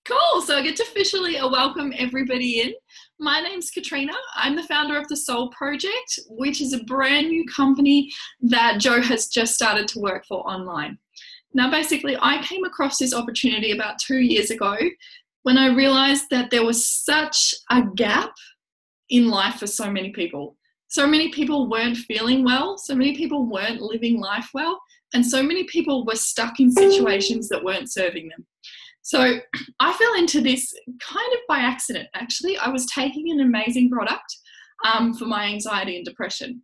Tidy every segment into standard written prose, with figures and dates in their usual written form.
Cool. So I get to officially welcome everybody in. My name's Katrina. I'm the founder of the Soul Project, which is a brand new company that Joe has just started to work for online. Now, basically, I came across this opportunity about 2 years ago when I realized that there was such a gap in life for so many people. So many people weren't feeling well. So many people weren't living life well. And so many people were stuck in situations that weren't serving them. So I fell into this kind of by accident, actually. I was taking an amazing product for my anxiety and depression.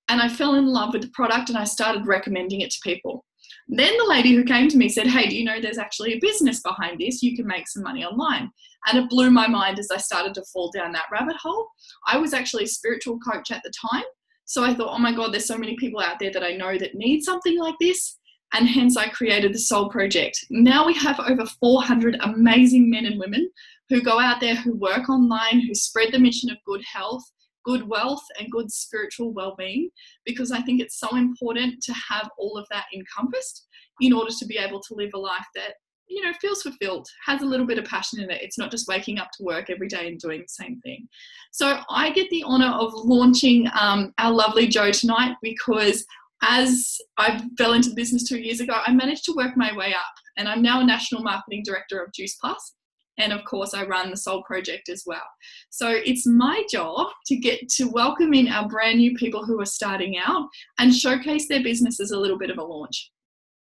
And I fell in love with the product and I started recommending it to people. Then the lady who came to me said, hey, do you know there's actually a business behind this? You can make some money online. And it blew my mind as I started to fall down that rabbit hole. I was actually a spiritual coach at the time. So I thought, oh my God, there's so many people out there that I know that need something like this. And hence I created the Soul Project. Now we have over 400 amazing men and women who go out there, who work online, who spread the mission of good health, good wealth, and good spiritual well-being, because I think it's so important to have all of that encompassed in order to be able to live a life that, you know, feels fulfilled, has a little bit of passion in it. It's not just waking up to work every day and doing the same thing. So I get the honor of launching our lovely Joe tonight, because as I fell into business 2 years ago, I managed to work my way up, and I'm now a national marketing director of Juice Plus. And of course, I run the Soul Project as well. So it's my job to get to welcome in our brand new people who are starting out and showcase their business as a little bit of a launch.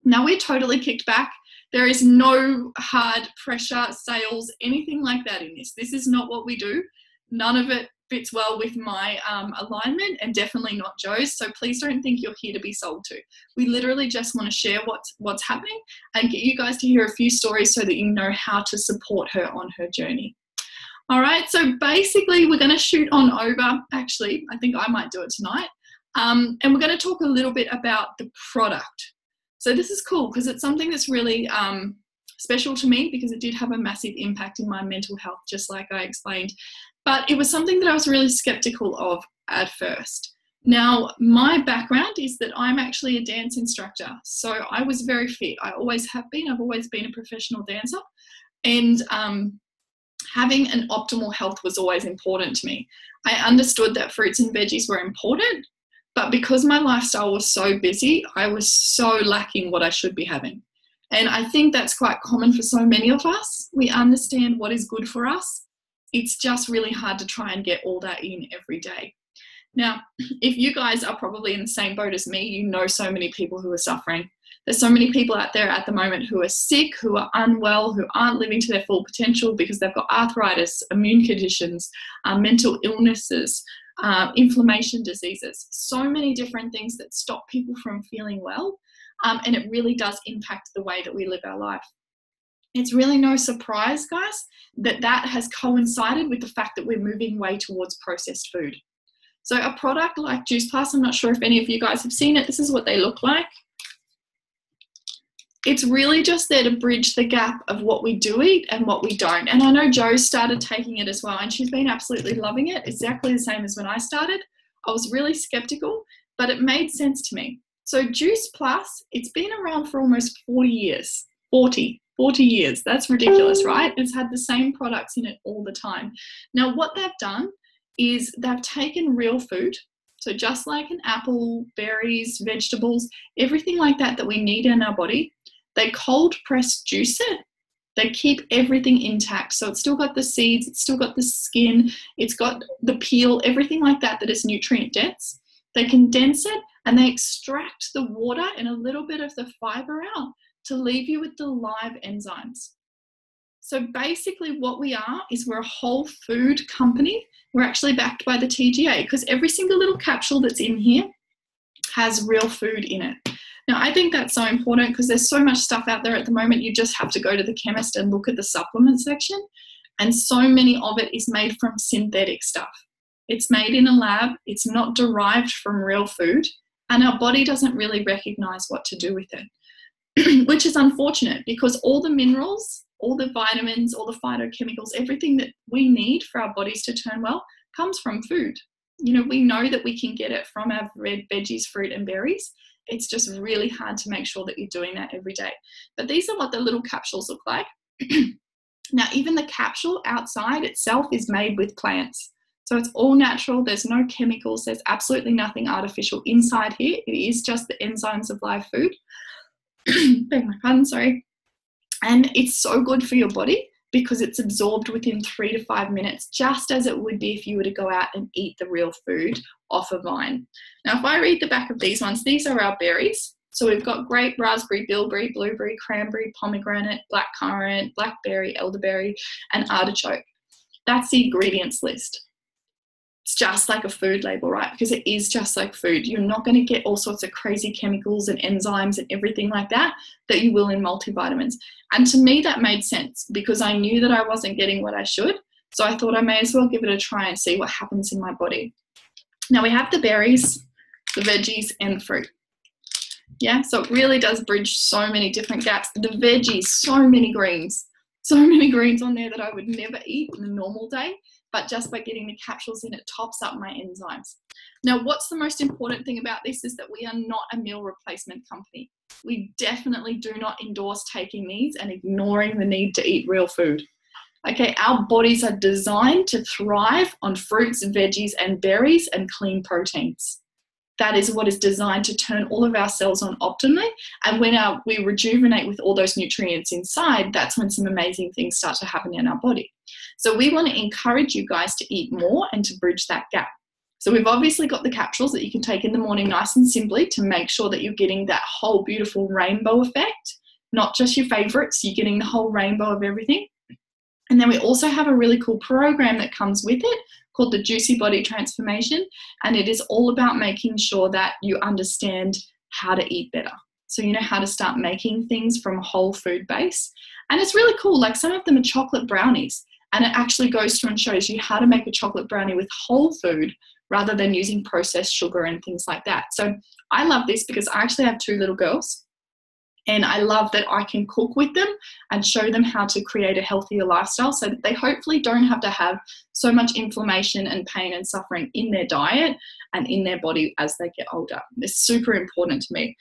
Now, we're totally kicked back. There is no hard pressure, sales, anything like that in this. This is not what we do. None of it fits well with my alignment, and definitely not Joe's. So please don't think you're here to be sold to. We literally just want to share what's happening and get you guys to hear a few stories so that you know how to support her on her journey. All right, so basically we're going to shoot on over. Actually, I think I might do it tonight. And we're going to talk a little bit about the product. So this is cool because it's something that's really special to me, because it did have a massive impact in my mental health, just like I explained. But it was something that I was really skeptical of at first. Now, my background is that I'm actually a dance instructor. So I was very fit. I always have been. I've always been a professional dancer. And having an optimal health was always important to me. I understood that fruits and veggies were important, but because my lifestyle was so busy, I was so lacking what I should be having. And I think that's quite common for so many of us. We understand what is good for us. It's just really hard to try and get all that in every day. Now, if you guys are probably in the same boat as me, you know so many people who are suffering. There's so many people out there at the moment who are sick, who are unwell, who aren't living to their full potential because they've got arthritis, immune conditions, mental illnesses, inflammation diseases, so many different things that stop people from feeling well. And it really does impact the way that we live our life. It's really no surprise, guys, that has coincided with the fact that we're moving way towards processed food. So a product like Juice Plus, I'm not sure if any of you guys have seen it. This is what they look like. It's really just there to bridge the gap of what we do eat and what we don't. And I know Jo started taking it as well, and she's been absolutely loving it. Exactly the same as when I started. I was really skeptical, but it made sense to me. So Juice Plus, it's been around for almost 40 years. 40 years. That's ridiculous, right? It's had the same products in it all the time. Now, what they've done is they've taken real food. So just like an apple, berries, vegetables, everything like that that we need in our body, they cold press juice it. They keep everything intact. So it's still got the seeds, it's still got the skin, it's got the peel, everything like that that is nutrient dense. They condense it and they extract the water and a little bit of the fiber out to leave you with the live enzymes. So basically what we are is we're a whole food company. We're actually backed by the TGA, because every single little capsule that's in here has real food in it. Now, I think that's so important because there's so much stuff out there at the moment. You just have to go to the chemist and look at the supplement section. And so many of it is made from synthetic stuff. It's made in a lab. It's not derived from real food. And our body doesn't really recognize what to do with it. Which is unfortunate, because all the minerals, all the vitamins, all the phytochemicals, everything that we need for our bodies to turn well comes from food. You know, we know that we can get it from our red veggies, fruit and berries. It's just really hard to make sure that you're doing that every day. But these are what the little capsules look like. Now, even the capsule outside itself is made with plants. So it's all natural. There's no chemicals. There's absolutely nothing artificial inside here. It is just the enzymes of live food. Beg my pardon, sorry. And it's so good for your body because it's absorbed within 3 to 5 minutes, just as it would be if you were to go out and eat the real food off a vine. Now, if I read the back of these ones, these are our berries. So we've got grape, raspberry, bilberry, blueberry, cranberry, pomegranate, blackcurrant, blackberry, elderberry, and artichoke. That's the ingredients list. It's just like a food label, right? Because it is just like food. You're not going to get all sorts of crazy chemicals and enzymes and everything like that you will in multivitamins. And to me, that made sense because I knew that I wasn't getting what I should. So I thought I may as well give it a try and see what happens in my body. Now we have the berries, the veggies, and the fruit. Yeah, so it really does bridge so many different gaps. The veggies, so many greens on there that I would never eat in a normal day. But just by getting the capsules in, it tops up my enzymes. Now, what's the most important thing about this is that we are not a meal replacement company. We definitely do not endorse taking these and ignoring the need to eat real food. Okay, our bodies are designed to thrive on fruits, veggies, and berries and clean proteins. That is what is designed to turn all of our cells on optimally. And when we rejuvenate with all those nutrients inside, that's when some amazing things start to happen in our body. So we want to encourage you guys to eat more and to bridge that gap. So we've obviously got the capsules that you can take in the morning nice and simply to make sure that you're getting that whole beautiful rainbow effect, not just your favorites, you're getting the whole rainbow of everything. And then we also have a really cool program that comes with it called the Juicy Body Transformation. And it is all about making sure that you understand how to eat better. So you know how to start making things from a whole food base. And it's really cool. Like some of them are chocolate brownies. And it actually goes through and shows you how to make a chocolate brownie with whole food rather than using processed sugar and things like that. So I love this because I actually have 2 little girls. And I love that I can cook with them and show them how to create a healthier lifestyle so that they hopefully don't have to have so much inflammation and pain and suffering in their diet and in their body as they get older. It's super important to me.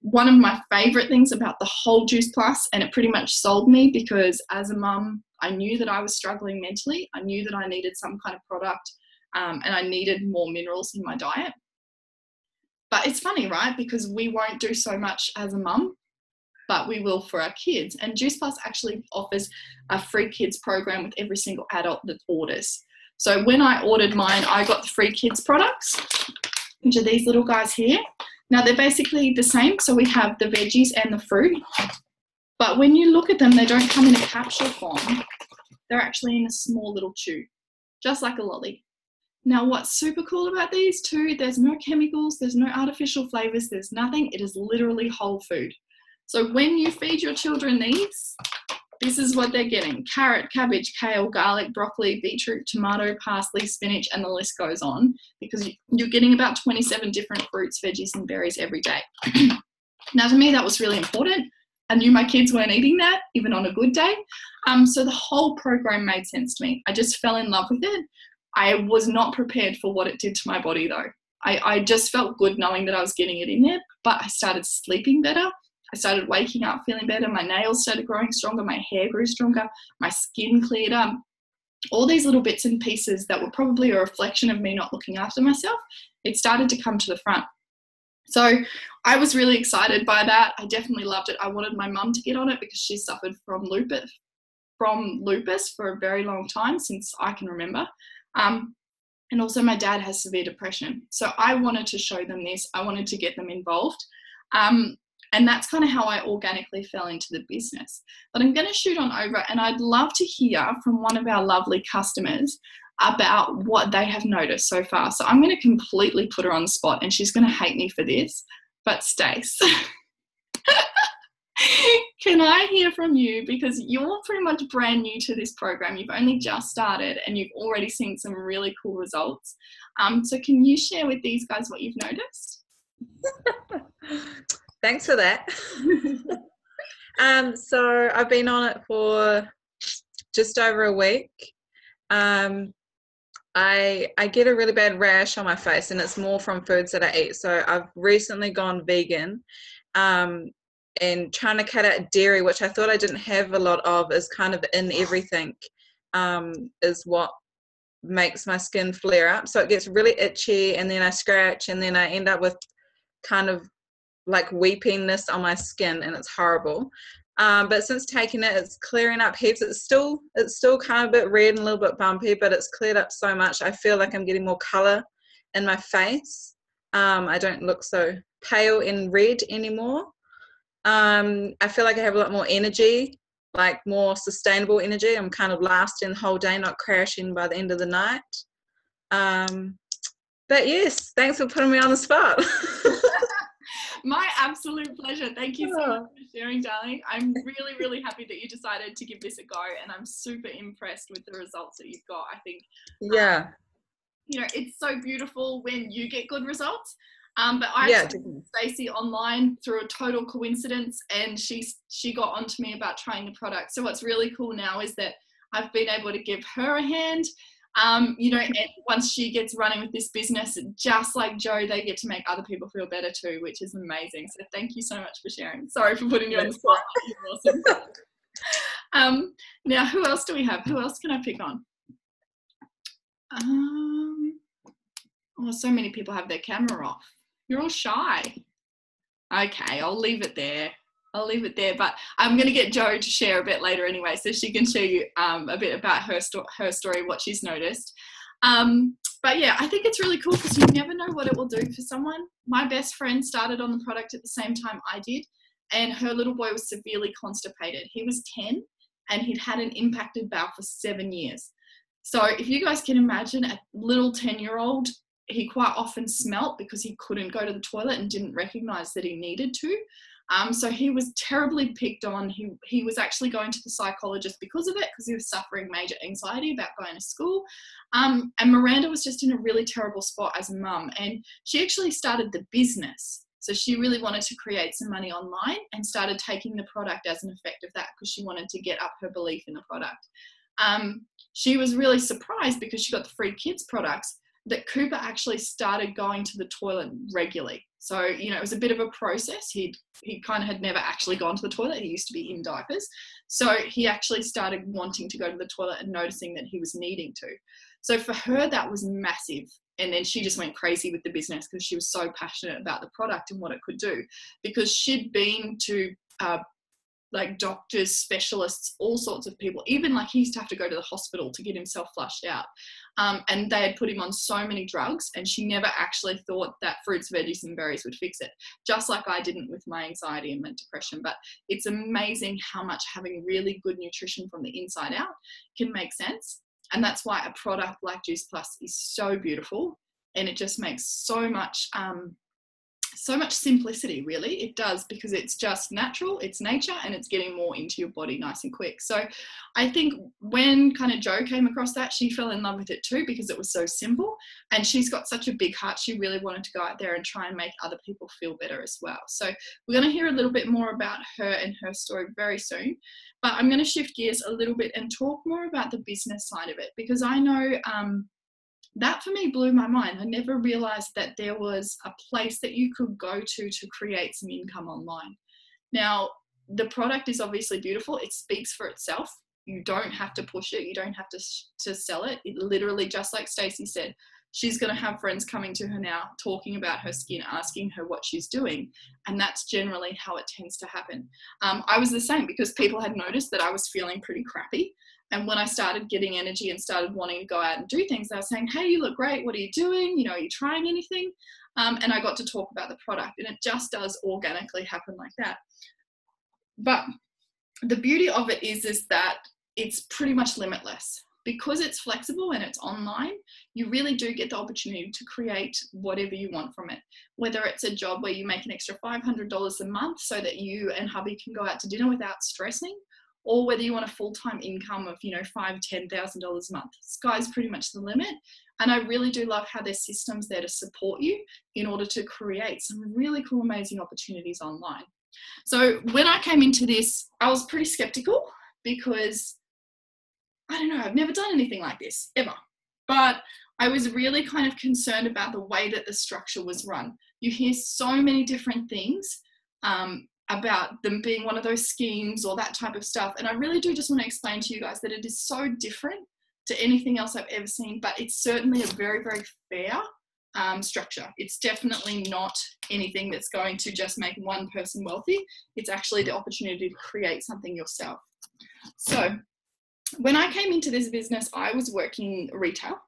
One of my favorite things about the whole Juice Plus, and it pretty much sold me because as a mum, I knew that I was struggling mentally. I knew that I needed some kind of product and I needed more minerals in my diet. But it's funny, right? Because we won't do so much as a mum, but we will for our kids. And Juice Plus actually offers a free kids program with every single adult that orders. So when I ordered mine, I got the free kids products, which are these little guys here. Now they're basically the same. So we have the veggies and the fruit. But when you look at them, they don't come in a capsule form. They're actually in a small little tube, just like a lolly. Now, what's super cool about these too, there's no chemicals, there's no artificial flavors, there's nothing. It is literally whole food. So when you feed your children these, this is what they're getting. Carrot, cabbage, kale, garlic, broccoli, beetroot, tomato, parsley, spinach, and the list goes on because you're getting about 27 different fruits, veggies, and berries every day. Now, to me, that was really important. I knew my kids weren't eating that, even on a good day. So the whole program made sense to me. I just fell in love with it. I was not prepared for what it did to my body though. I just felt good knowing that I was getting it in there, but I started sleeping better. I started waking up feeling better. My nails started growing stronger. My hair grew stronger. My skin cleared up. All these little bits and pieces that were probably a reflection of me not looking after myself, it started to come to the front. So I was really excited by that. I definitely loved it. I wanted my mum to get on it because she suffered from lupus for a very long time, since I can remember. And also my dad has severe depression. So I wanted to show them this. I wanted to get them involved. And that's kind of how I organically fell into the business. But I'm going to shoot on over, and I'd love to hear from one of our lovely customers about what they have noticed so far. So I'm going to completely put her on the spot, and she's going to hate me for this, but Stace, can I hear from you? Because you're pretty much brand new to this program. You've only just started and you've already seen some really cool results. So can you share with these guys what you've noticed? Thanks for that. So I've been on it for just over a week. I get a really bad rash on my face, and it's more from foods that I eat. So I've recently gone vegan. trying to cut out dairy, which I thought I didn't have a lot of, is kind of in everything, is what makes my skin flare up. So it gets really itchy, and then I scratch, and then I end up with kind of like weepiness on my skin, and it's horrible. But since taking it, it's clearing up heaps. It's still kind of a bit red and a little bit bumpy, but it's cleared up so much. I feel like I'm getting more color in my face. I don't look so pale and red anymore. I feel like I have a lot more energy, like more sustainable energy. I'm kind of lasting the whole day, not crashing by the end of the night. But yes, thanks for putting me on the spot. My absolute pleasure. Thank you so much for sharing, darling. I'm really, really happy that you decided to give this a go, and I'm super impressed with the results that you've got. I think, yeah, you know, it's so beautiful when you get good results. But I actually met Stacey online through a total coincidence, and she got onto me about trying the product. So what's really cool now is that I've been able to give her a hand. You know, and once she gets running with this business, just like Joe, they get to make other people feel better too, which is amazing. So thank you so much for sharing. Sorry for putting you on the spot. You're awesome. Now, who else do we have? Who else can I pick on? Oh, so many people have their camera off. You're all shy. Okay, I'll leave it there. But I'm going to get Jo to share a bit later anyway, so she can show you a bit about her story, what she's noticed. But yeah, I think it's really cool because you never know what it will do for someone. My best friend started on the product at the same time I did, and her little boy was severely constipated. He was 10 and he'd had an impacted bowel for 7 years. So if you guys can imagine a little 10-year-old, he quite often smelt because he couldn't go to the toilet and didn't recognize that he needed to. So he was terribly picked on. He was actually going to the psychologist because of it, because he was suffering major anxiety about going to school. And Miranda was just in a really terrible spot as a mum, and she actually started the business. So she really wanted to create some money online and started taking the product as an effect of that because she wanted to get up her belief in the product. She was really surprised because she got the free kids products that Cooper actually started going to the toilet regularly. So, you know, it was a bit of a process. He kind of had never actually gone to the toilet. He used to be in diapers. So he actually started wanting to go to the toilet and noticing that he was needing to. So for her, that was massive. And then she just went crazy with the business because she was so passionate about the product and what it could do. Because she'd been to like doctors, specialists, all sorts of people. Even like he used to have to go to the hospital to get himself flushed out. And they had put him on so many drugs, and she never actually thought that fruits, veggies and berries would fix it, just like I didn't with my anxiety and my depression. But it's amazing how much having really good nutrition from the inside out can make sense. And that's why a product like Juice Plus is so beautiful, and it just makes so much simplicity, really. It does, because it's just natural, it's nature, and it's getting more into your body nice and quick. So I think when kind of Jo came across that, she fell in love with it too, because it was so simple, and she's got such a big heart. She really wanted to go out there and try and make other people feel better as well. So we're going to hear a little bit more about her and her story very soon, but I'm going to shift gears a little bit and talk more about the business side of it, because I know that for me blew my mind. I never realized that there was a place that you could go to create some income online. Now, the product is obviously beautiful. It speaks for itself. You don't have to push it. You don't have to sell it. It literally, just like Stacey said, she's going to have friends coming to her now, talking about her skin, asking her what she's doing. And that's generally how it tends to happen. I was the same, because people had noticed that I was feeling pretty crappy. And when I started getting energy and started wanting to go out and do things, they were saying, hey, you look great. What are you doing? You know, are you trying anything? And I got to talk about the product, and it just does organically happen like that. But the beauty of it is that it's pretty much limitless. Because it's flexible and it's online, you really do get the opportunity to create whatever you want from it. Whether it's a job where you make an extra $500 a month so that you and hubby can go out to dinner without stressing, or whether you want a full-time income of, you know, $5,000, $10,000 a month. Sky's pretty much the limit. And I really do love how there's systems there to support you in order to create some really cool, amazing opportunities online. So when I came into this, I was pretty skeptical, because I don't know, I've never done anything like this ever. But I was really kind of concerned about the way that the structure was run. You hear so many different things, about them being one of those schemes or that type of stuff. And I really do just want to explain to you guys that it is so different to anything else I've ever seen, but it's certainly a very, very fair structure. It's definitely not anything that's going to just make one person wealthy. It's actually the opportunity to create something yourself. So when I came into this business, I was working retail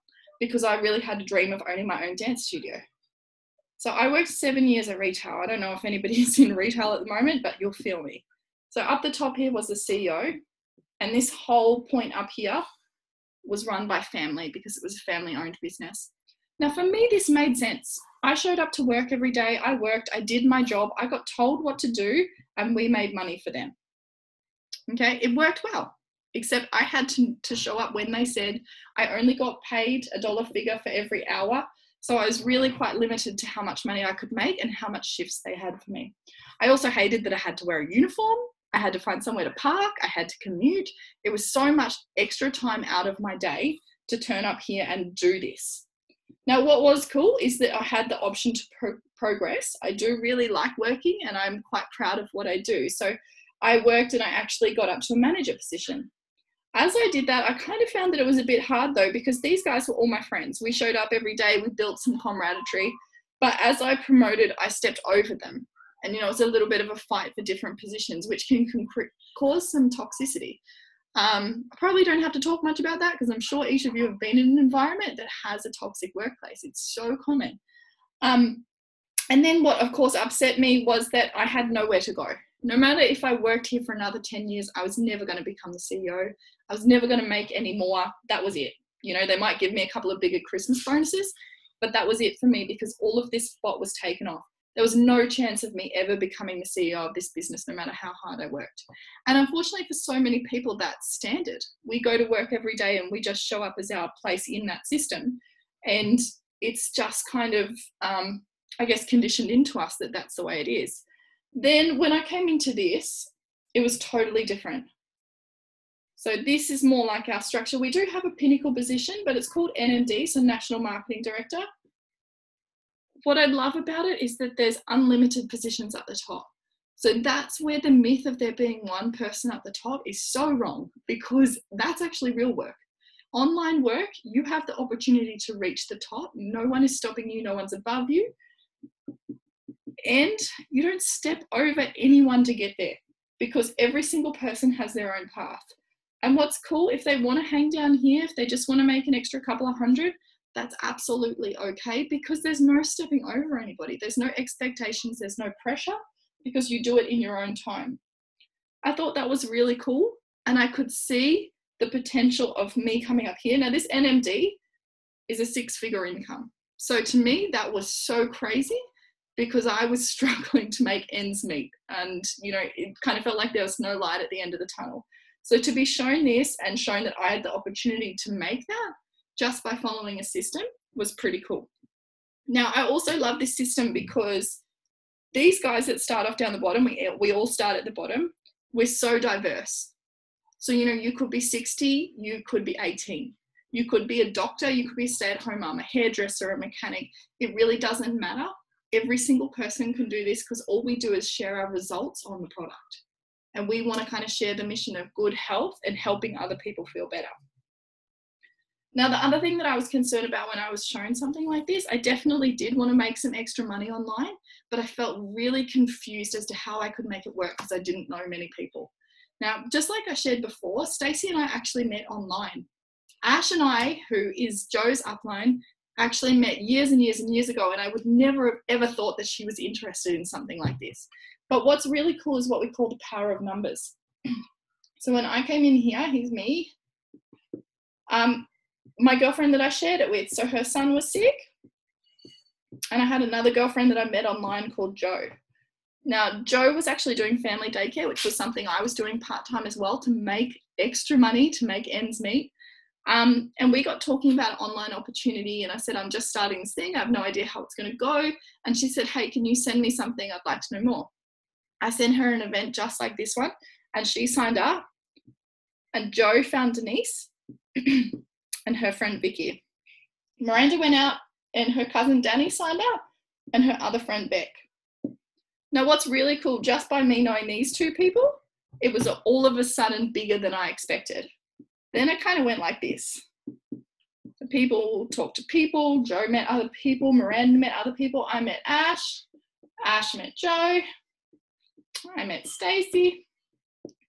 because I really had a dream of owning my own dance studio. So I worked 7 years at retail. I don't know if anybody is in retail at the moment, but you'll feel me. So up the top here was the CEO, and this whole point up here was run by family because it was a family-owned business. Now for me, this made sense. I showed up to work every day. I worked, I did my job. I got told what to do, and we made money for them. Okay, it worked well, except I had to show up when they said. I only got paid a dollar figure for every hour. So I was really quite limited to how much money I could make and how much shifts they had for me. I also hated that I had to wear a uniform. I had to find somewhere to park. I had to commute. It was so much extra time out of my day to turn up here and do this. Now, what was cool is that I had the option to progress. I do really like working, and I'm quite proud of what I do. So I worked and I actually got up to a manager position. As I did that, I kind of found that it was a bit hard though, because these guys were all my friends. We showed up every day, we built some camaraderie, but as I promoted, I stepped over them. And, you know, it's a little bit of a fight for different positions, which can cause some toxicity. I probably don't have to talk much about that because I'm sure each of you have been in an environment that has a toxic workplace. It's so common. And then what, of course, upset me was that I had nowhere to go. No matter if I worked here for another 10 years, I was never going to become the CEO. I was never going to make any more. That was it. You know, they might give me a couple of bigger Christmas bonuses, but that was it for me because all of this spot was taken off. There was no chance of me ever becoming the CEO of this business, no matter how hard I worked. And unfortunately for so many people, that's standard. We go to work every day and we just show up as our place in that system. And it's just kind of, I guess, conditioned into us that that's the way it is. Then when I came into this, it was totally different. So this is more like our structure. We do have a pinnacle position, but it's called NMD, so National Marketing Director. What I love about it is that there's unlimited positions at the top. So that's where the myth of there being one person at the top is so wrong, because that's actually real work. Online work, you have the opportunity to reach the top. No one is stopping you. No one's above you. And you don't step over anyone to get there because every single person has their own path. And what's cool, if they want to hang down here, if they just want to make an extra couple of hundred, that's absolutely okay because there's no stepping over anybody. There's no expectations. There's no pressure because you do it in your own time. I thought that was really cool. And I could see the potential of me coming up here. Now, this NMD is a 6-figure income. So to me, that was so crazy, because I was struggling to make ends meet. And, you know, it kind of felt like there was no light at the end of the tunnel. So to be shown this and shown that I had the opportunity to make that just by following a system was pretty cool. Now, I also love this system because these guys that start off down the bottom, we all start at the bottom, we're so diverse. So, you know, you could be 60, you could be 18. You could be a doctor, you could be a stay-at-home mom, a hairdresser, a mechanic. It really doesn't matter. Every single person can do this because all we do is share our results on the product. And we want to kind of share the mission of good health and helping other people feel better. Now, the other thing that I was concerned about when I was shown something like this, I definitely did want to make some extra money online, but I felt really confused as to how I could make it work because I didn't know many people. Now, just like I shared before, Stacey and I actually met online. Ash and I, who is Joe's upline, actually met years and years and years ago, and I would never have ever thought that she was interested in something like this. But what's really cool is what we call the power of numbers. So when I came in here, here's me, my girlfriend that I shared it with, so her son was sick, and I had another girlfriend that I met online called Joe. Now, Joe was actually doing family daycare, which was something I was doing part-time as well to make extra money, to make ends meet. And we got talking about online opportunity, and I said, I'm just starting this thing. I have no idea how it's going to go. And she said, hey, can you send me something? I'd like to know more. I sent her an event just like this one, and she signed up. And Joe found Denise and her friend Vicky. Miranda went out, and her cousin Danny signed up, and her other friend Beck. Now, what's really cool, just by me knowing these two people, it was all of a sudden bigger than I expected. Then it kind of went like this. The people talked to people, Joe met other people, Miranda met other people, I met Ash, Ash met Joe, I met Stacey,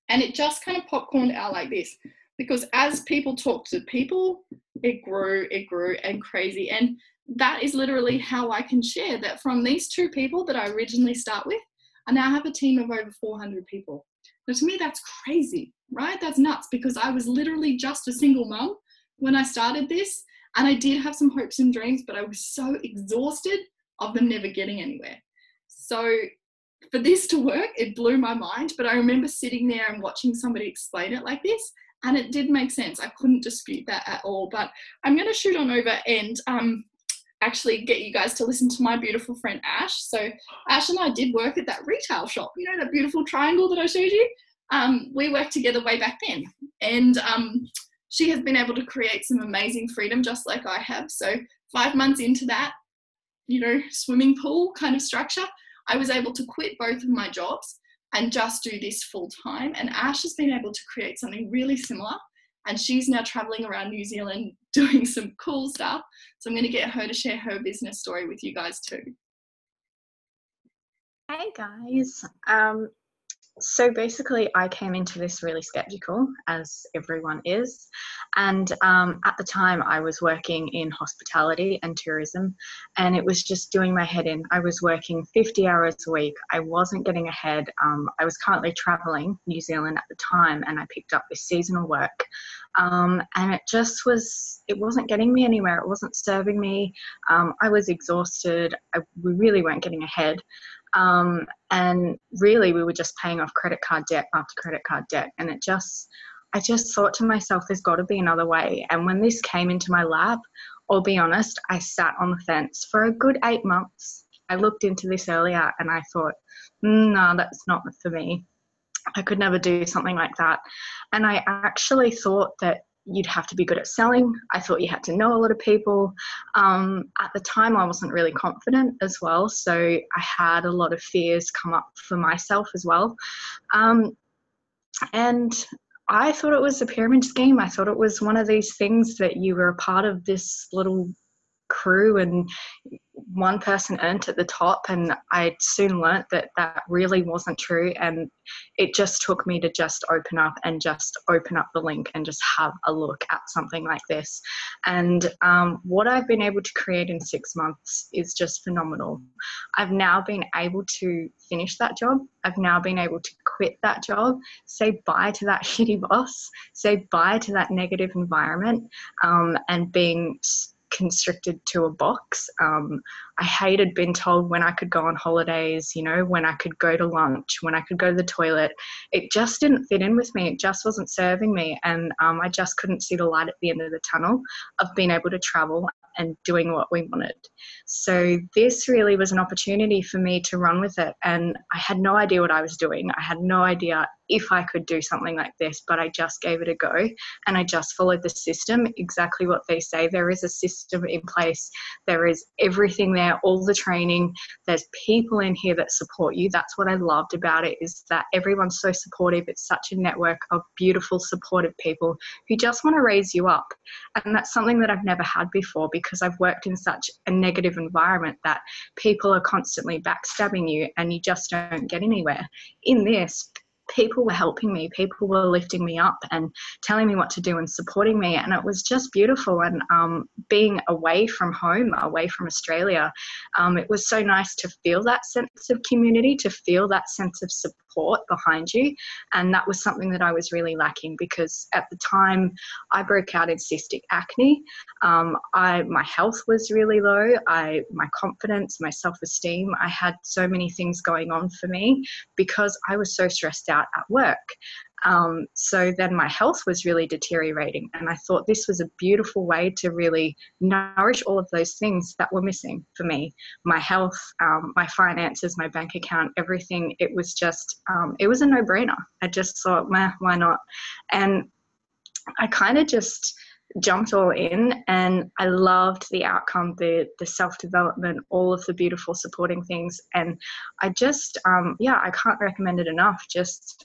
and it just kind of popcorned out like this, because as people talked to people, it grew and crazy. And that is literally how I can share that from these two people that I originally start with, I now have a team of over 400 people. Now to me, that's crazy, right? That's nuts, because I was literally just a single mum when I started this, and I did have some hopes and dreams, but I was so exhausted of them never getting anywhere. So for this to work, it blew my mind, but I remember sitting there and watching somebody explain it like this, and it did make sense. I couldn't dispute that at all. But I'm going to shoot on over and actually get you guys to listen to my beautiful friend Ash. So Ash and I did work at that retail shop, you know, that beautiful triangle that I showed you. We worked together way back then, and she has been able to create some amazing freedom just like I have. So 5 months into that, you know, swimming pool kind of structure, I was able to quit both of my jobs and just do this full time. And Ash has been able to create something really similar, and she's now traveling around New Zealand doing some cool stuff. So I'm going to get her to share her business story with you guys too. Hey guys. So basically I came into this really skeptical, as everyone is, and at the time I was working in hospitality and tourism, and it was just doing my head in. I was working 50 hours a week. I wasn't getting ahead. I was currently traveling New Zealand at the time, and I picked up this seasonal work, and it wasn't getting me anywhere. It wasn't serving me. I was exhausted. We really weren't getting ahead. And really we were just paying off credit card debt after credit card debt. And I just thought to myself, there's got to be another way. And when this came into my lap, I'll be honest, I sat on the fence for a good 8 months. I looked into this earlier and I thought, no, that's not for me. I could never do something like that. And I actually thought that you'd have to be good at selling. I thought you had to know a lot of people. At the time, I wasn't really confident as well. So I had a lot of fears come up for myself as well. And I thought it was a pyramid scheme. I thought it was one of these things that you were a part of this little crew and one person earned at the top, and I soon learnt that that really wasn't true, and it just took me to just open up the link and just have a look at something like this. And what I've been able to create in 6 months is just phenomenal. I've now been able to finish that job. I've now been able to quit that job, say bye to that shitty boss, say bye to that negative environment, and being constricted to a box. I hated being told when I could go on holidays, you know, when I could go to lunch, when I could go to the toilet. It just didn't fit in with me. It just wasn't serving me. And I just couldn't see the light at the end of the tunnel of being able to travel and doing what we wanted. So this really was an opportunity for me to run with it. And I had no idea what I was doing. I had no idea if I could do something like this, but I just gave it a go and I just followed the system, exactly what they say. There is a system in place. There is everything there, all the training. There's people in here that support you. That's what I loved about it, is that everyone's so supportive. It's such a network of beautiful, supportive people who just want to raise you up. And that's something that I've never had before, because I've worked in such a negative environment that people are constantly backstabbing you and you just don't get anywhere. In this, people were helping me, people were lifting me up and telling me what to do and supporting me, and it was just beautiful. And being away from home, away from Australia, it was so nice to feel that sense of community, to feel that sense of support behind you. And that was something that I was really lacking, because at the time I broke out in cystic acne. My health was really low. My confidence, my self-esteem, I had so many things going on for me because I was so stressed out at work. So then my health was really deteriorating, and I thought this was a beautiful way to really nourish all of those things that were missing for me. My health, my finances, my bank account, everything. It was just, it was a no-brainer. I just thought, why not? And I kind of just jumped all in, and I loved the outcome, the self-development, all of the beautiful supporting things. And I just, I can't recommend it enough. Just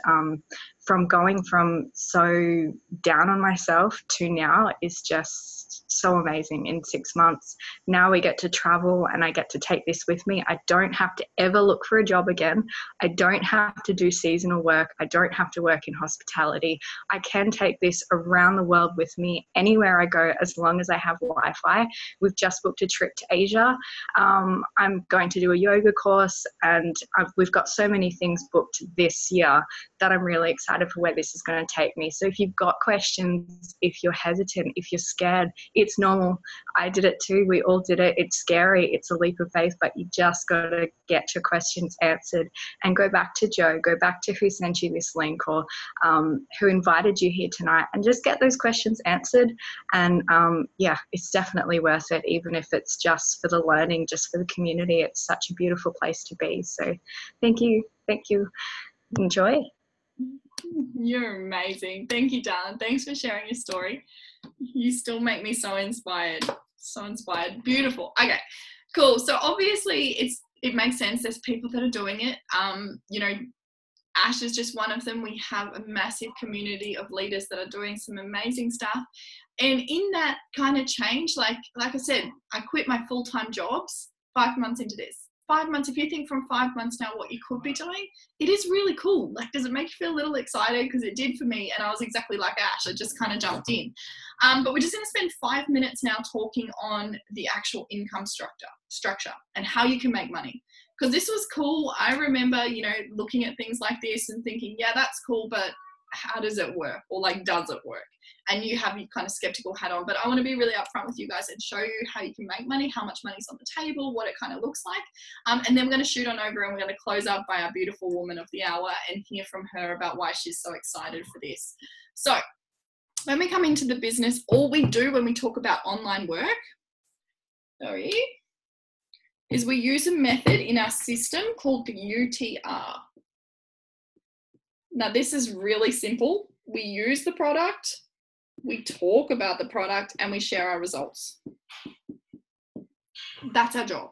from going from so down on myself to now is just so amazing in 6 months. Now we get to travel and I get to take this with me. I don't have to ever look for a job again. I don't have to do seasonal work. I don't have to work in hospitality. I can take this around the world with me anywhere I go as long as I have Wi-Fi. We've just booked a trip to Asia. I'm going to do a yoga course, and we've got so many things booked this year that I'm really excited for where this is going to take me. So if you've got questions, if you're hesitant, if you're scared, it's normal. I did it too. We all did it. It's scary. It's a leap of faith, but you just got to get your questions answered and go back to Joe, go back to who sent you this link, or who invited you here tonight, and just get those questions answered. And it's definitely worth it, even if it's just for the learning, just for the community. It's such a beautiful place to be. So thank you. Enjoy. You're amazing. Thank you, darling. Thanks for sharing your story. You still make me so inspired. So inspired. Beautiful. Okay, cool. So obviously it makes sense. There's people that are doing it. Ash is just one of them. We have a massive community of leaders that are doing some amazing stuff. And in that kind of change, like I said, I quit my full-time jobs 5 months into this. 5 months, if you think from 5 months now what you could be doing, it is really cool. Like, does it make you feel a little excited? Because it did for me, and I was exactly like Ash. I just kind of jumped in. But we're just going to spend 5 minutes now talking on the actual income structure and how you can make money. Because this was cool. I remember, looking at things like this and thinking, yeah, that's cool, but how does it work? Or like, does it work? And you have your kind of skeptical hat on. But I want to be really upfront with you guys and show you how you can make money, how much money's on the table, what it kind of looks like. And then we're going to shoot on over and we're going to close up by our beautiful woman of the hour and hear from her about why she's so excited for this. So when we come into the business, all we do when we talk about online work, is we use a method in our system called the UTR. Now, this is really simple. We use the product, we talk about the product, and we share our results. That's our job.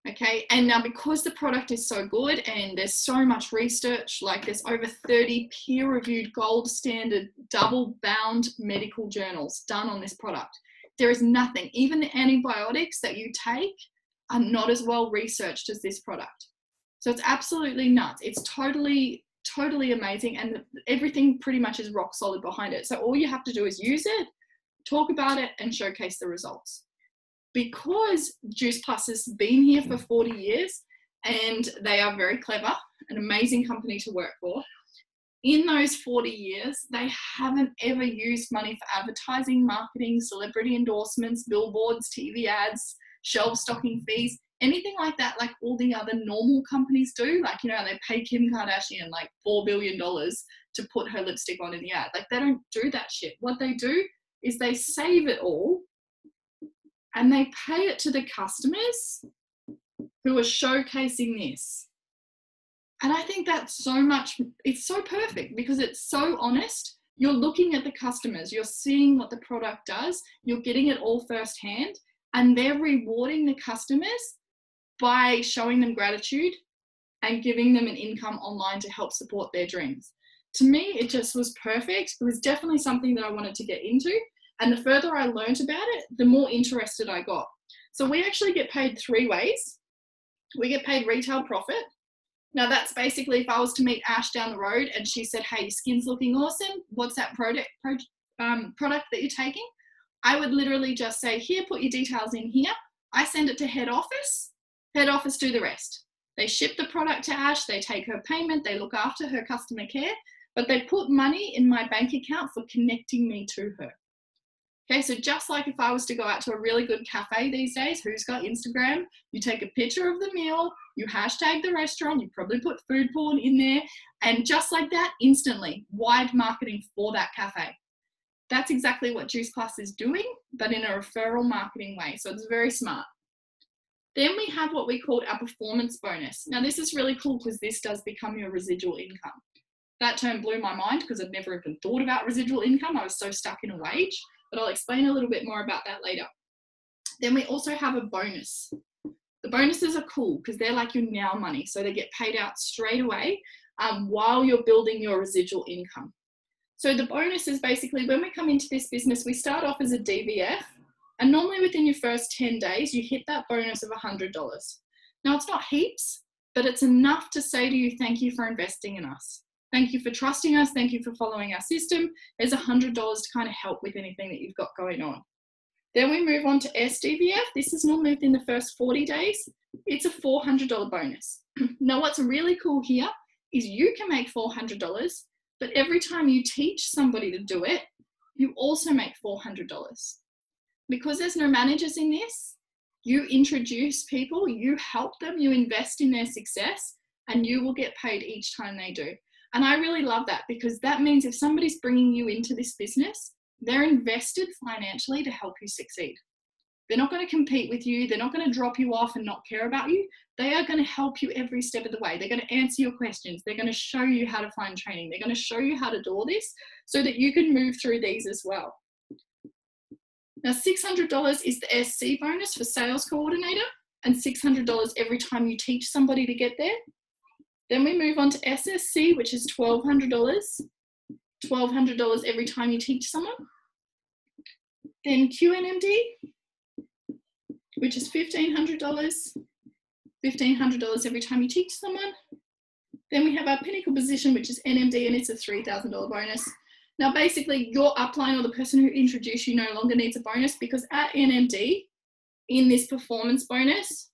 Okay, and now because the product is so good and there's so much research, like there's over 30 peer-reviewed gold standard double-bound medical journals done on this product. There is nothing, even the antibiotics that you take are not as well researched as this product. So it's absolutely nuts. It's totally amazing, and everything pretty much is rock solid behind it. So all you have to do is use it, talk about it, and showcase the results. Because Juice Plus has been here for 40 years and they are very clever, an amazing company to work for, in those 40 years, they haven't ever used money for advertising, marketing, celebrity endorsements, billboards, TV ads, shelf stocking fees, anything like that, like all the other normal companies do. Like, they pay Kim Kardashian like $4 billion to put her lipstick on in the ad. Like, they don't do that shit. What they do is they save it all and they pay it to the customers who are showcasing this. And I think that's it's so perfect because it's so honest. You're looking at the customers, you're seeing what the product does, you're getting it all firsthand, and they're rewarding the customers by showing them gratitude and giving them an income online to help support their dreams. To me, it just was perfect. It was definitely something that I wanted to get into. And the further I learned about it, the more interested I got. So we actually get paid 3 ways. We get paid retail profit. Now that's basically if I was to meet Ash down the road and she said, hey, your skin's looking awesome. What's that product that you're taking? I would literally just say, here, put your details in here. I send it to head office. Head office do the rest. They ship the product to Ash. They take her payment. They look after her customer care. But they put money in my bank account for connecting me to her. Okay, so just like if I was to go out to a really good cafe these days, who's got Instagram? You take a picture of the meal, you hashtag the restaurant, you probably put food porn in there, and just like that, instantly, wide marketing for that cafe. That's exactly what Juice Plus is doing, but in a referral marketing way. So it's very smart. Then we have what we call our performance bonus. Now this is really cool because this does become your residual income. That term blew my mind because I'd never even thought about residual income. I was so stuck in a wage. but I'll explain a little bit more about that later. Then we also have a bonus. The bonuses are cool because they're like your now money. So they get paid out straight away while you're building your residual income. So the bonus is basically when we come into this business, we start off as a DVF, and normally within your first 10 days, you hit that bonus of $100. Now it's not heaps, but it's enough to say to you, thank you for investing in us. Thank you for trusting us. Thank you for following our system. There's $100 to kind of help with anything that you've got going on. Then we move on to SDVF. This is normally within the first 40 days. It's a $400 bonus. Now what's really cool here is you can make $400, but every time you teach somebody to do it, you also make $400. Because there's no managers in this, you introduce people, you help them, you invest in their success, and you will get paid each time they do. And I really love that because that means if somebody's bringing you into this business, they're invested financially to help you succeed. They're not going to compete with you. They're not going to drop you off and not care about you. They are going to help you every step of the way. They're going to answer your questions. They're going to show you how to find training. They're going to show you how to do all this so that you can move through these as well. Now, $600 is the SC bonus for sales coordinator and $600 every time you teach somebody to get there. Then we move on to SSC, which is $1,200. $1,200 every time you teach someone. Then QNMD, which is $1,500. $1,500 every time you teach someone. Then we have our pinnacle position, which is NMD, and it's a $3,000 bonus. Now, basically, your upline or the person who introduced you no longer needs a bonus because at NMD, in this performance bonus,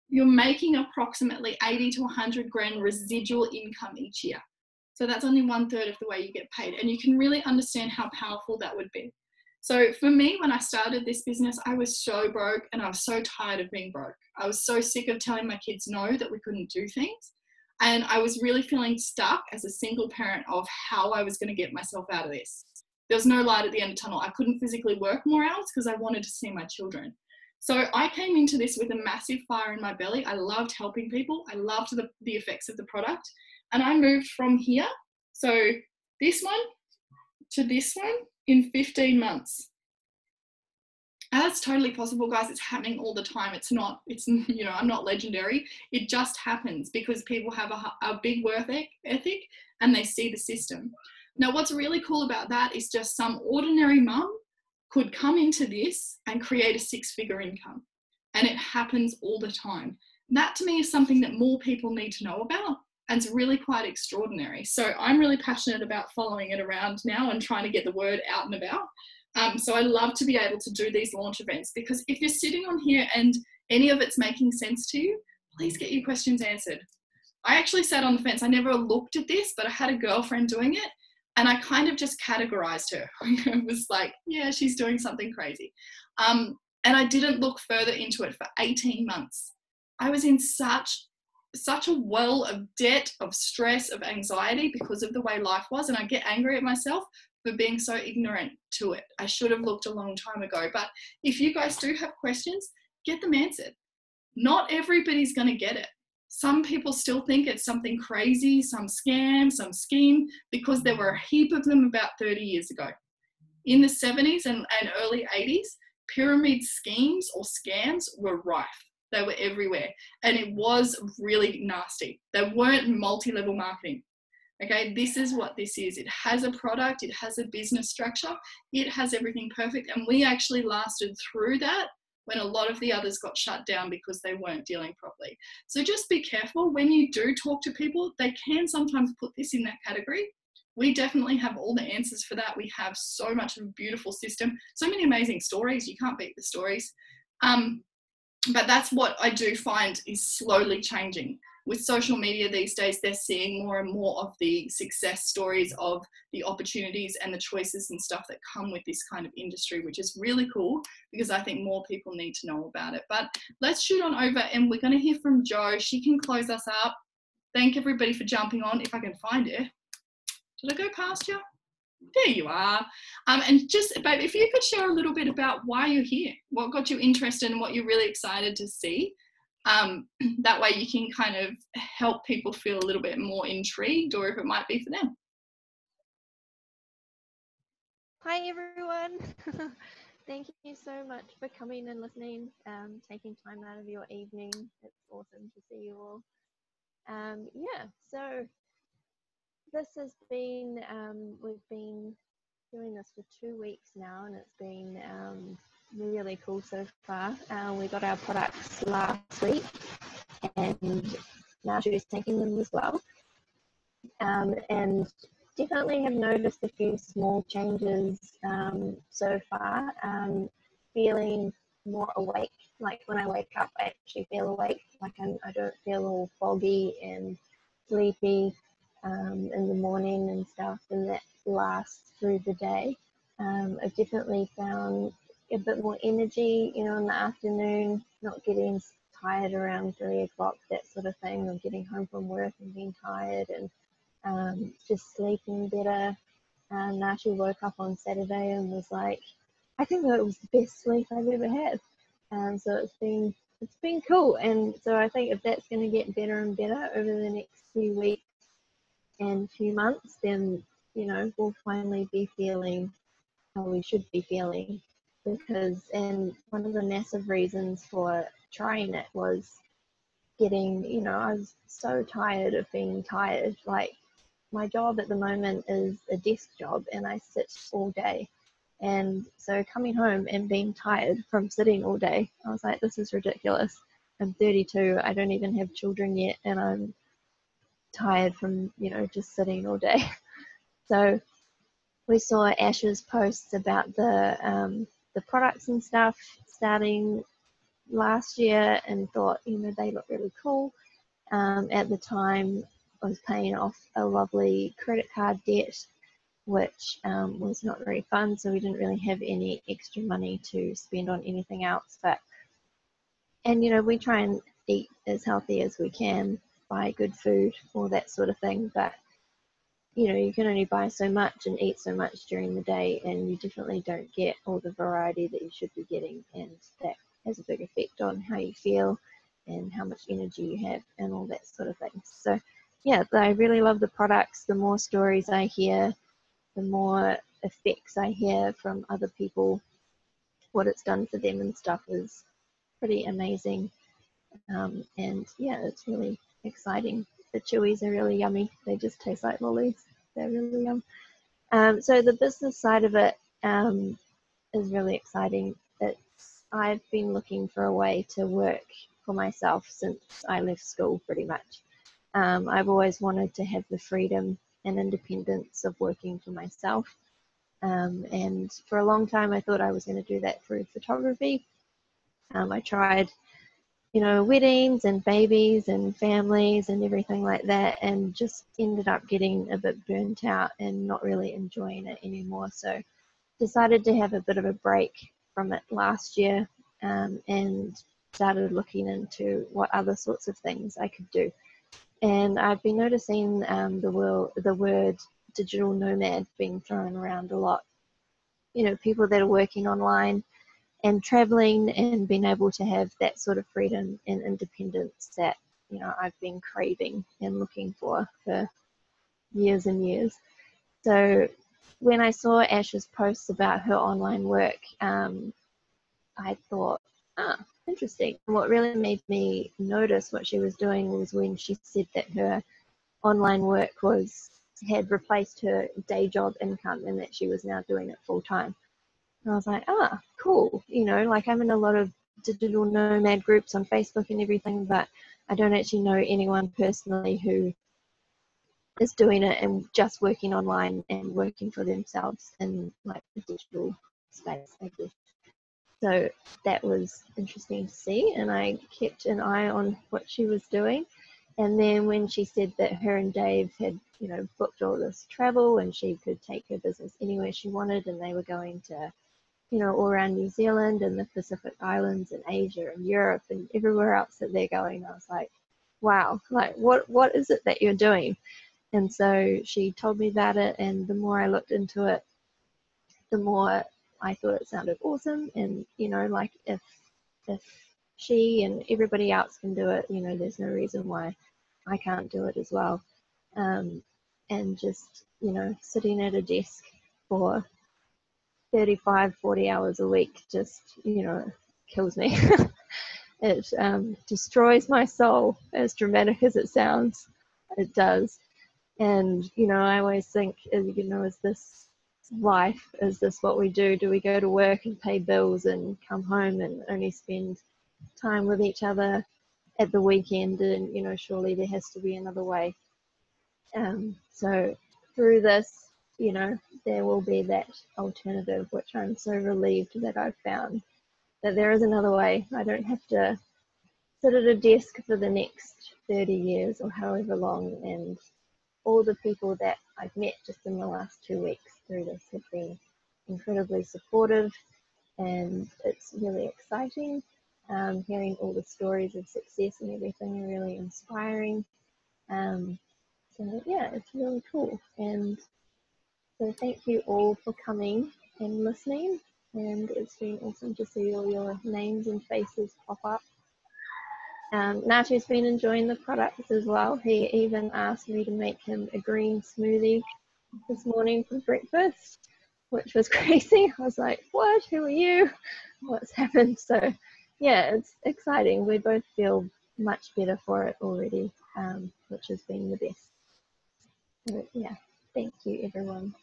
you're making approximately 80 to 100 grand residual income each year. So that's only 1/3 of the way you get paid. And you can really understand how powerful that would be. So for me, when I started this business, I was so broke and I was so tired of being broke. I was so sick of telling my kids no, that we couldn't do things. And I was really feeling stuck as a single parent of how I was going to get myself out of this. There was no light at the end of the tunnel. I couldn't physically work more hours because I wanted to see my children. So I came into this with a massive fire in my belly. I loved helping people. I loved the effects of the product. And I moved from here, so this one to this one in 15 months. And that's totally possible, guys. It's happening all the time. It's, you know, I'm not legendary. It just happens because people have a big work ethic and they see the system. Now, what's really cool about that is just some ordinary mum could come into this and create a 6-figure income. And it happens all the time. That to me is something that more people need to know about. And it's really quite extraordinary. So I'm really passionate about following it around now and trying to get the word out and about. So I love to be able to do these launch events because if you're sitting on here and any of it's making sense to you, please get your questions answered. I actually sat on the fence. I never looked at this, but I had a girlfriend doing it and I kind of just categorized her. It was like, yeah, she's doing something crazy. And I didn't look further into it for 18 months. I was in such a well of debt, of stress, of anxiety because of the way life was. And I get angry at myself for being so ignorant to it. I should have looked a long time ago. But if you guys do have questions, get them answered. Not everybody's going to get it. Some people still think it's something crazy, some scam, some scheme, because there were a heap of them about 30 years ago. In the 70s and early 80s, pyramid schemes or scams were rife. They were everywhere. And it was really nasty. They weren't multi-level marketing. Okay, this is what this is. It has a product, it has a business structure, it has everything perfect. And we actually lasted through that when a lot of the others got shut down because they weren't dealing properly. So just be careful when you do talk to people. They can sometimes put this in that category. We definitely have all the answers for that. We have so much of a beautiful system, so many amazing stories. You can't beat the stories. But that's what I do find is slowly changing. With social media these days, they're seeing more and more of the success stories of the opportunities and the choices and stuff that come with this kind of industry, which is really cool because I think more people need to know about it. But let's shoot on over and we're going to hear from Jo. She can close us up. Thank everybody for jumping on. If I can find it. Did I go past you? There you are. And just, babe, if you could share a little bit about why you're here, what got you interested and what you're really excited to see. That way you can kind of help people feel a little bit more intrigued or if it might be for them. Hi everyone. Thank you so much for coming and listening, taking time out of your evening. It's awesome to see you all. Yeah, so this has been, we've been doing this for 2 weeks now, and it's been really cool so far. We got our products last week, and now she's taking them as well. And definitely have noticed a few small changes so far. Feeling more awake. Like when I wake up, I actually feel awake. Like I don't feel all foggy and sleepy in the morning and stuff, and that lasts through the day. I've definitely found a bit more energy, in the afternoon, not getting tired around 3 o'clock, that sort of thing, or getting home from work and being tired, and just sleeping better. And now she woke up on Saturday and was like, I think that it was the best sleep I've ever had. So it's been cool. And so I think if that's going to get better and better over the next few weeks and few months, then we'll finally be feeling how we should be feeling. And one of the massive reasons for trying it was getting, I was so tired of being tired. Like, my job at the moment is a desk job and I sit all day. And so coming home and being tired from sitting all day, I was like, this is ridiculous. I'm 32, I don't even have children yet, and I'm tired from, just sitting all day. So we saw Ash's posts about the products and stuff starting last year and thought, they look really cool. At the time, I was paying off a lovely credit card debt, which was not very fun, so we didn't really have any extra money to spend on anything else. And we try and eat as healthy as we can, buy good food, all that sort of thing, but you can only buy so much and eat so much during the day, and you definitely don't get all the variety that you should be getting, and that has a big effect on how you feel and how much energy you have and all that sort of thing. So yeah, I really love the products. The more stories I hear, the more effects I hear from other people, what it's done for them and stuff is pretty amazing. And yeah, it's really exciting. The chewies are really yummy. They just taste like lollies. They're really yum. So the business side of it is really exciting. I've been looking for a way to work for myself since I left school, pretty much. I've always wanted to have the freedom and independence of working for myself. And for a long time, I thought I was going to do that through photography. I tried, weddings and babies and families and everything like that, and just ended up getting a bit burnt out and not really enjoying it anymore. So decided to have a bit of a break from it last year, and started looking into what other sorts of things I could do. And I've been noticing the word digital nomad being thrown around a lot. People that are working online and traveling and being able to have that sort of freedom and independence that I've been craving and looking for years and years. So when I saw Ash's posts about her online work, I thought, interesting. What really made me notice what she was doing was when she said that her online work had replaced her day job income and that she was now doing it full time. And I was like, cool. Like, I'm in a lot of digital nomad groups on Facebook and everything, but I don't actually know anyone personally who is doing it and just working online and working for themselves in like the digital space, I guess. So that was interesting to see, and I kept an eye on what she was doing. And then when she said that her and Dave had, booked all this travel and she could take her business anywhere she wanted, and they were going to, all around New Zealand and the Pacific Islands and Asia and Europe and everywhere else that they're going, I was like, wow, like what is it that you're doing? And so she told me about it, and the more I looked into it, the more I thought it sounded awesome. And like if she and everybody else can do it, there's no reason why I can't do it as well. And just sitting at a desk for 35, 40 hours a week just, kills me. It destroys my soul, as dramatic as it sounds. It does. And, I always think, is this life? Is this what we do? Do we go to work and pay bills and come home and only spend time with each other at the weekend? And, surely there has to be another way. So through this, there will be that alternative, which I'm so relieved that I've found, that there is another way. I don't have to sit at a desk for the next 30 years or however long. And all the people that I've met just in the last 2 weeks through this have been incredibly supportive, and it's really exciting. Hearing all the stories of success and everything are really inspiring. So yeah, it's really cool. And so thank you all for coming and listening. And it's been awesome to see all your names and faces pop up. Natu's been enjoying the products as well. He even asked me to make him a green smoothie this morning for breakfast, which was crazy. I was like, what? Who are you? What's happened? So yeah, it's exciting. We both feel much better for it already, which has been the best. So yeah, thank you everyone.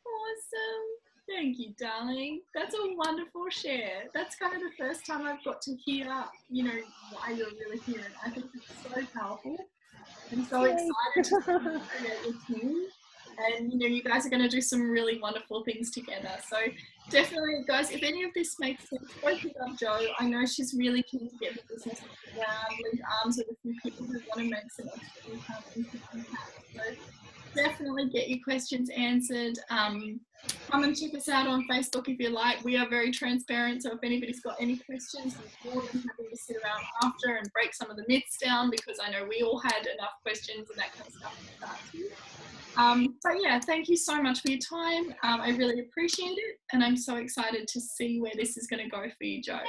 Awesome. Thank you, darling. That's a wonderful share. That's kind of the first time I've got to hear, why you're really here. And I think it's so powerful. I'm so excited to share with you. And, you guys are going to do some really wonderful things together. So definitely, guys, if any of this makes sense, go pick up Jo. I know she's really keen to get the business off the ground, link arms with a few people who want to make some extra income and some impact. So definitely get your questions answered. Come and check us out on Facebook if you like. We are very transparent, so if anybody's got any questions, we're more than happy to sit around after and break some of the myths down, because I know we all had enough questions and that kind of stuff to start too. But yeah, thank you so much for your time. I really appreciate it, and I'm so excited to see where this is going to go for you, Jo.